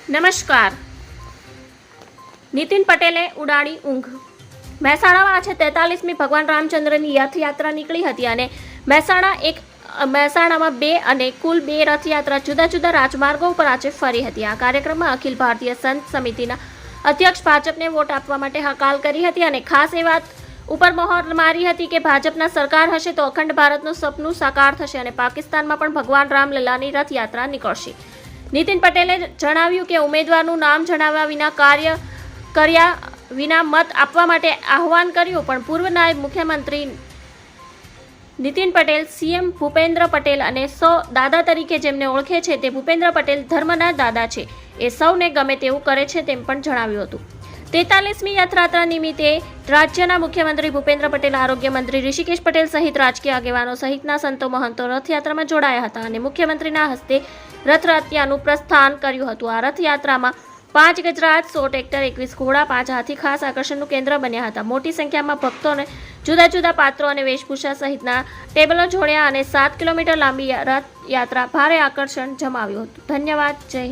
નમસ્કાર. નીતિન પટેલે ઉડાડી ઊંઘ. મહેસાણામાં આજે 43મી ભગવાન રામચંદ્રની રથયાત્રા નીકળી હતી અને મહેસાણામાં 2 અને કુલ 2 રથયાત્રા જુદા જુદા રાજમાર્ગો ઉપર આજે ફરી હતી. આ કાર્યક્રમમાં અખિલ ભારતીય સંત સમિતિના અધ્યક્ષ ભાજપને વોટ આપવા માટે હકાલ કરી હતી અને ખાસ એ વાત ઉપર મહોર મારી હતી કે ભાજપના સરકાર હશે તો અખંડ ભારતનું સપનું સાકાર થશે અને પાકિસ્તાનમાં પણ ભગવાન રામલલ્લાની રથયાત્રા નીકળશે. નીતિન પટેલે જણાવ્યું કે ઉમેદવારનું નામ જણાવ્યા વિના કર્યા વિના મત આપવા માટે આહવાન કર્યું, પણ પૂર્વ નાયબ મુખ્યમંત્રી નીતિન પટેલ, સીએમ ભૂપેન્દ્ર પટેલ અને સૌ દાદા તરીકે જેમને ઓળખે છે તે ભૂપેન્દ્ર પટેલ ધર્મના દાદા છે, એ સૌને ગમે તેવું કરે છે તેમ પણ જણાવ્યું હતું. 43મી યાત્રા નિમિત્તે રાજ્યના મુખ્યમંત્રી ભૂપેન્દ્ર પટેલ, આરોગ્ય મંત્રી ઋષિકેશ પટેલ સહિત રાજકીય આગેવાનો સહિતના સંતો મહંતો રથયાત્રામાં જોડાયા હતા અને મુખ્યમંત્રીના હસ્તે રથયાત્રાનું પ્રસ્થાન કર્યું હતું. આ રથયાત્રામાં 5 ગજરાજ, 100 ટ્રેક્ટર, 21 ઘોડા, 5 હાથી ખાસ આકર્ષણનું કેન્દ્ર બન્યા હતા. મોટી સંખ્યામાં ભક્તોને જુદા જુદા પાત્રો અને વેશભૂષા સહિતના ટેબલો જોડ્યા અને 7 કિલોમીટર લાંબી રથયાત્રા ભારે આકર્ષણ જમાવ્યું હતું. ધન્યવાદ. જય હિન્દ.